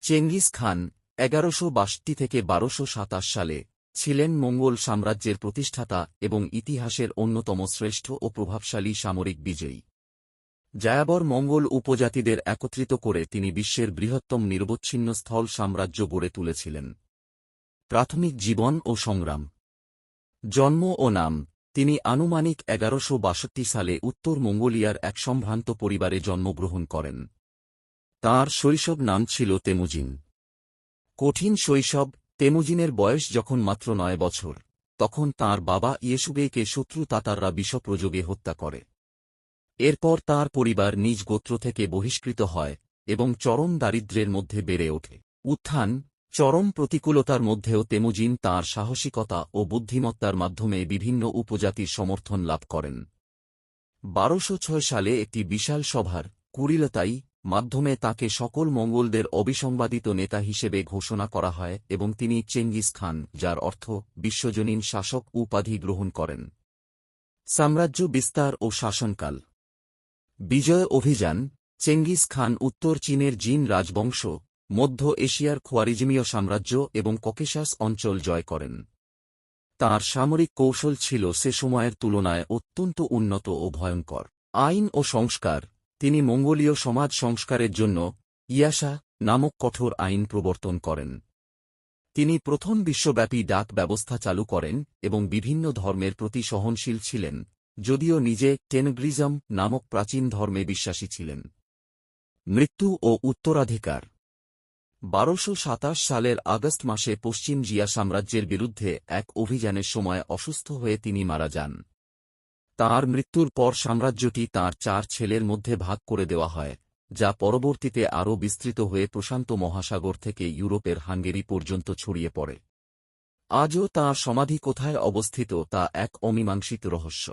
Genghis Khan ১১৬২ থেকে ১২২৭ সালে ছিলেন মঙ্গোল সাম্রাজ্যের প্রতিষ্ঠাতা এবং ইতিহাসের অন্যতম শ্রেষ্ঠ ও প্রভাবশালী সামরিক বিজয়ী। যাযাবর মঙ্গোল উপজাতিদের একত্রিত করে তিনি বিশ্বের বৃহত্তম নিরবচ্ছিন্ন স্থল সাম্রাজ্য গড়ে তুলেছিলেন। প্রাথমিক জীবন ও সংগ্রাম। জন্ম ও নাম। তিনি আনুমানিক ১১৬২ সালে উত্তর মঙ্গোলিয়ার এক সম্ভ্রান্ত পরিবারে জন্মগ্রহণ করেন। তাঁর শৈশব নাম ছিল তেমুজিন। কঠিন শৈশব। তেমুজিনের বয়স যখন মাত্র ৯ বছর, তখন তাঁর বাবা ইয়েসুগেইকে শত্রু তাতাররা বিষপ্রযোগে হত্যা করে। এরপর তাঁর পরিবার নিজ গোত্র থেকে বহিষ্কৃত হয় এবং চরম দারিদ্র্যের মধ্যে বেড়ে ওঠে। উত্থান। চরম প্রতিকূলতার মধ্যেও তেমুজিন তাঁর সাহসিকতা ও বুদ্ধিমত্তার মাধ্যমে বিভিন্ন উপজাতির সমর্থন লাভ করেন। ১২০৬ সালে একটি বিশাল সভার কুরিলতাই মাধ্যমে তাকে সকল মঙ্গোলদের অবিসংবাদিত নেতা হিসেবে ঘোষণা করা হয় এবং তিনি চেঙ্গিস খান, যার অর্থ বিশ্বজনীন শাসক, উপাধি গ্রহণ করেন। সাম্রাজ্য বিস্তার ও শাসনকাল। বিজয় অভিযান। চেঙ্গিস খান উত্তর চীনের জিন রাজবংশ, মধ্য এশিয়ার খোয়ারিজমীয় সাম্রাজ্য এবং ককেশাস অঞ্চল জয় করেন। তাঁর সামরিক কৌশল ছিল সে সময়ের তুলনায় অত্যন্ত উন্নত ও ভয়ঙ্কর। আইন ও সংস্কার। তিনি মঙ্গোলীয় সমাজ সংস্কারের জন্য ইয়াসা নামক কঠোর আইন প্রবর্তন করেন। তিনি প্রথম বিশ্বব্যাপী ডাক ব্যবস্থা চালু করেন এবং বিভিন্ন ধর্মের প্রতি সহনশীল ছিলেন, যদিও নিজে টেনগ্রিজম নামক প্রাচীন ধর্মে বিশ্বাসী ছিলেন। মৃত্যু ও উত্তরাধিকার। ১২২৭ সালের আগস্ট মাসে পশ্চিম জিয়া সাম্রাজ্যের বিরুদ্ধে এক অভিযানের সময় অসুস্থ হয়ে তিনি মারা যান। তাঁর মৃত্যুর পর সাম্রাজ্যটি তাঁর ৪ ছেলের মধ্যে ভাগ করে দেওয়া হয়, যা পরবর্তীতে আরও বিস্তৃত হয়ে প্রশান্ত মহাসাগর থেকে ইউরোপের হাঙ্গেরি পর্যন্ত ছড়িয়ে পড়ে। আজও তাঁর সমাধি কোথায় অবস্থিত তা এক অমীমাংসিত রহস্য।